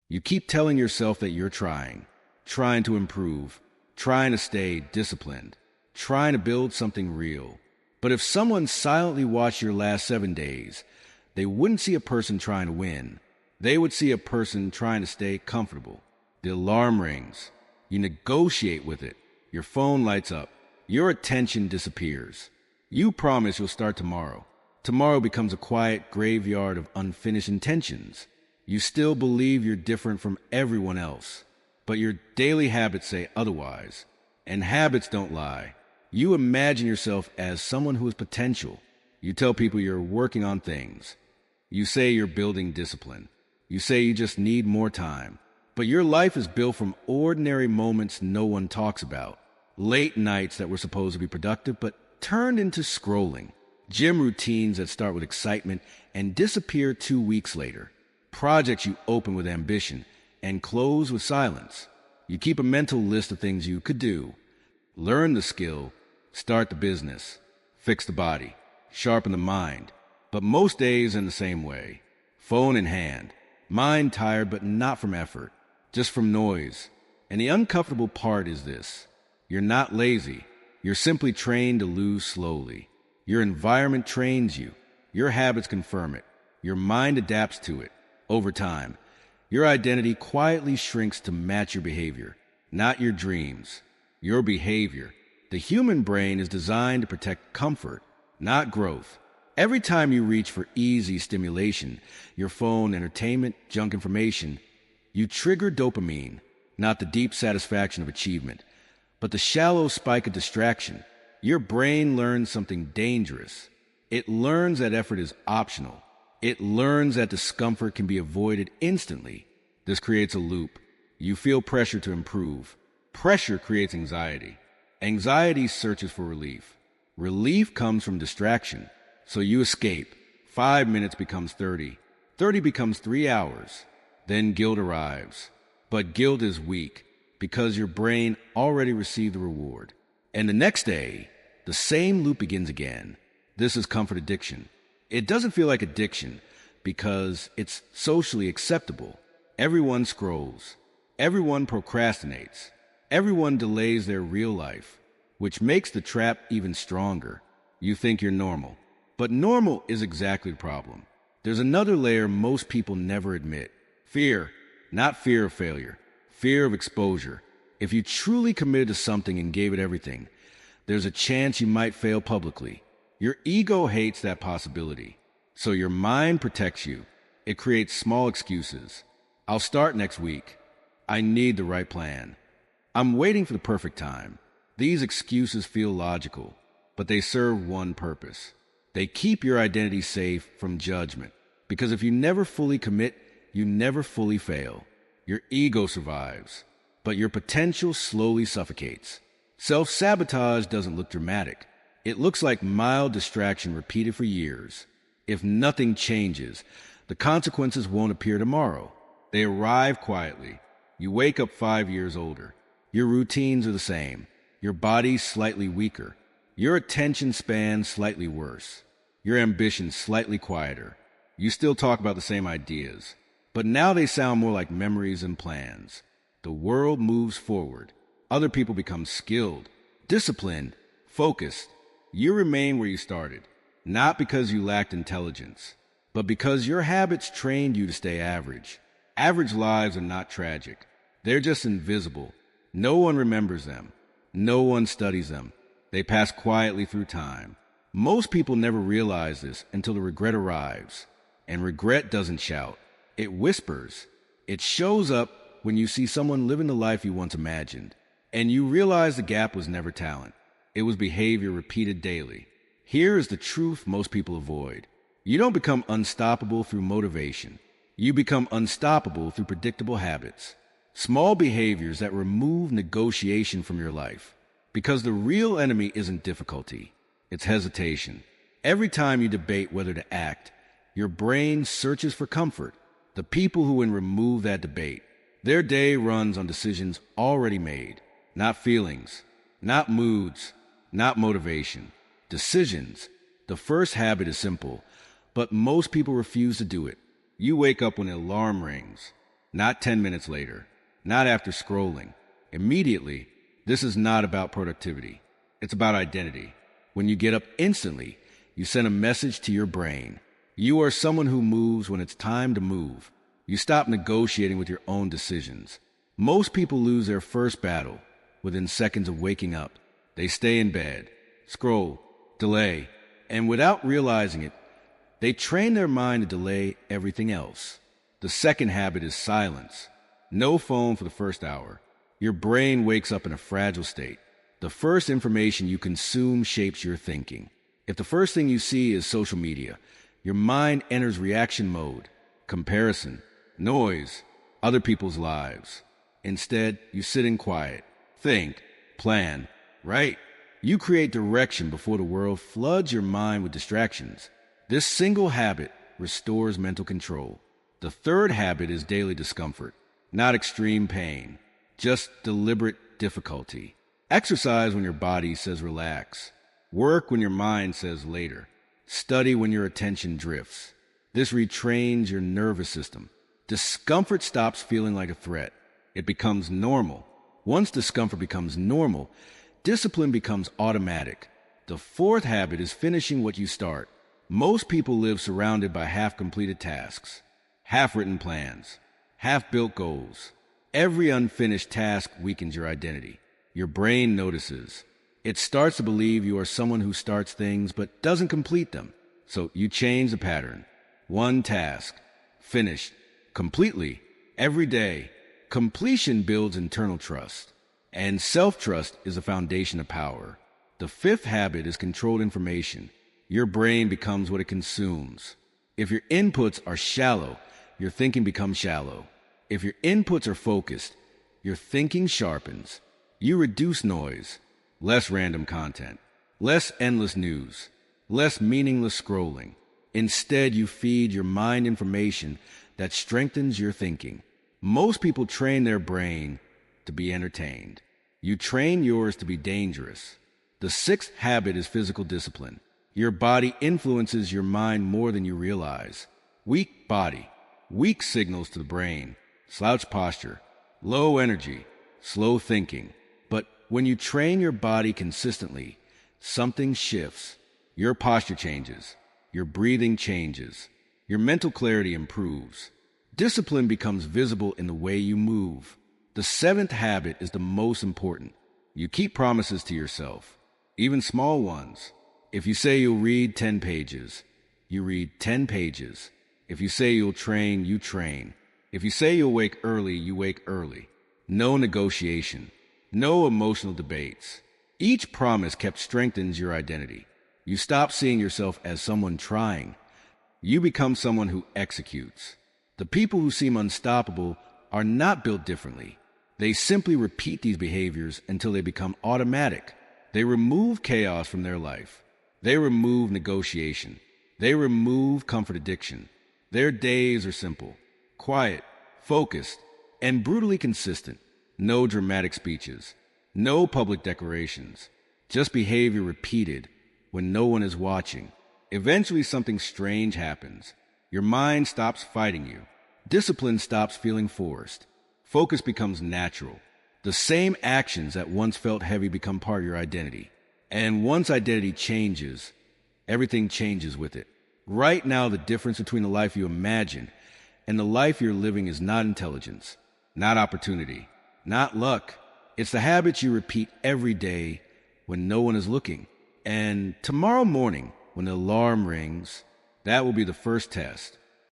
You keep telling yourself that you're trying to improve, trying to stay disciplined, trying to build something real. But if someone silently watched your last 7 days, they wouldn't see a person trying to win. They would see a person trying to stay comfortable. The alarm rings. You negotiate with it. Your phone lights up. Your attention disappears. You promise you'll start tomorrow. Tomorrow becomes a quiet graveyard of unfinished intentions. You still believe you're different from everyone else, but your daily habits say otherwise. And habits don't lie. You imagine yourself as someone who has potential. You tell people you're working on things. You say you're building discipline. You say you just need more time. But your life is built from ordinary moments no one talks about. Late nights that were supposed to be productive but turned into scrolling. Gym routines that start with excitement and disappear 2 weeks later. Projects you open with ambition and close with silence. You keep a mental list of things you could do. Learn the skill, start the business, fix the body, sharpen the mind. But most days in the same way. Phone in hand. Mind tired but not from effort, just from noise. And the uncomfortable part is this. You're not lazy. You're simply trained to lose slowly. Your environment trains you. Your habits confirm it. Your mind adapts to it. Over time, your identity quietly shrinks to match your behavior, not your dreams. Your behavior. The human brain is designed to protect comfort, not growth. Every time you reach for easy stimulation, your phone, entertainment, junk information, you trigger dopamine, not the deep satisfaction of achievement, but the shallow spike of distraction. Your brain learns something dangerous. It learns that effort is optional. It learns that discomfort can be avoided instantly. This creates a loop. You feel pressure to improve. Pressure creates anxiety. Anxiety searches for relief. Relief comes from distraction. So you escape. 5 minutes becomes 30. 30 becomes 3 hours. Then guilt arrives. But guilt is weak because your brain already received the reward. And the next day, the same loop begins again. This is comfort addiction. It doesn't feel like addiction because it's socially acceptable. Everyone scrolls. Everyone procrastinates. Everyone delays their real life, which makes the trap even stronger. You think you're normal. But normal is exactly the problem. There's another layer most people never admit. Fear. Not fear of failure. Fear of exposure. If you truly committed to something and gave it everything, there's a chance you might fail publicly. Your ego hates that possibility. So your mind protects you. It creates small excuses. I'll start next week. I need the right plan. I'm waiting for the perfect time. These excuses feel logical, but they serve one purpose. They keep your identity safe from judgment. Because if you never fully commit, you never fully fail. Your ego survives, but your potential slowly suffocates. Self-sabotage doesn't look dramatic. It looks like mild distraction repeated for years. If nothing changes, the consequences won't appear tomorrow. They arrive quietly. You wake up 5 years older. Your routines are the same. Your body's slightly weaker. Your attention span slightly worse. Your ambition slightly quieter. You still talk about the same ideas, but now they sound more like memories and plans. The world moves forward. Other people become skilled, disciplined, focused. You remain where you started, not because you lacked intelligence, but because your habits trained you to stay average. Average lives are not tragic. They're just invisible. No one remembers them. No one studies them. They pass quietly through time. Most people never realize this until the regret arrives. And regret doesn't shout. It whispers. It shows up when you see someone living the life you once imagined. And you realize the gap was never talent. It was behavior repeated daily. Here is the truth most people avoid. You don't become unstoppable through motivation. You become unstoppable through predictable habits. Small behaviors that remove negotiation from your life. Because the real enemy isn't difficulty. It's hesitation. Every time you debate whether to act, your brain searches for comfort. The people who can remove that debate, their day runs on decisions already made. Not feelings, not moods, not motivation. Decisions. The first habit is simple, but most people refuse to do it. You wake up when the alarm rings. not 10 minutes later, not after scrolling. Immediately, this is not about productivity. It's about identity. When you get up instantly, you send a message to your brain. You are someone who moves when it's time to move. You stop negotiating with your own decisions. Most people lose their first battle within seconds of waking up. They stay in bed, scroll, delay, and without realizing it, they train their mind to delay everything else. The second habit is silence. No phone for the first hour. Your brain wakes up in a fragile state. The first information you consume shapes your thinking. If the first thing you see is social media, your mind enters reaction mode, comparison, noise, other people's lives. Instead, you sit in quiet, think, plan, write. You create direction before the world floods your mind with distractions. This single habit restores mental control. The third habit is daily discomfort, not extreme pain, just deliberate difficulty. Exercise when your body says relax. Work when your mind says later. Study when your attention drifts. This retrains your nervous system. Discomfort stops feeling like a threat. It becomes normal. Once discomfort becomes normal, discipline becomes automatic. The fourth habit is finishing what you start. Most people live surrounded by half-completed tasks, half-written plans, half-built goals. Every unfinished task weakens your identity. Your brain notices. It starts to believe you are someone who starts things but doesn't complete them. So you change the pattern. One task, finished, completely, every day. Completion builds internal trust. And self-trust is the foundation of power. The fifth habit is controlled information. Your brain becomes what it consumes. If your inputs are shallow, your thinking becomes shallow. If your inputs are focused, your thinking sharpens. You reduce noise, less random content, less endless news, less meaningless scrolling. Instead, you feed your mind information that strengthens your thinking. Most people train their brain to be entertained. You train yours to be dangerous. The sixth habit is physical discipline. Your body influences your mind more than you realize. Weak body, weak signals to the brain, slouch posture, low energy, slow thinking. But when you train your body consistently, something shifts. Your posture changes, your breathing changes, your mental clarity improves. Discipline becomes visible in the way you move. The seventh habit is the most important. You keep promises to yourself, even small ones. If you say you'll read 10 pages, you read 10 pages. If you say you'll train, you train. If you say you'll wake early, you wake early. No negotiation, no emotional debates. Each promise kept strengthens your identity. You stop seeing yourself as someone trying. You become someone who executes. The people who seem unstoppable are not built differently. They simply repeat these behaviors until they become automatic. They remove chaos from their life. They remove negotiation. They remove comfort addiction. Their days are simple, quiet, focused, and brutally consistent. No dramatic speeches, no public declarations, just behavior repeated when no one is watching. Eventually something strange happens. Your mind stops fighting you. Discipline stops feeling forced. Focus becomes natural. The same actions that once felt heavy become part of your identity. And once identity changes, everything changes with it. Right now, the difference between the life you imagine and the life you're living is not intelligence, not opportunity, not luck. It's the habits you repeat every day when no one is looking. And tomorrow morning, when the alarm rings, that will be the first test.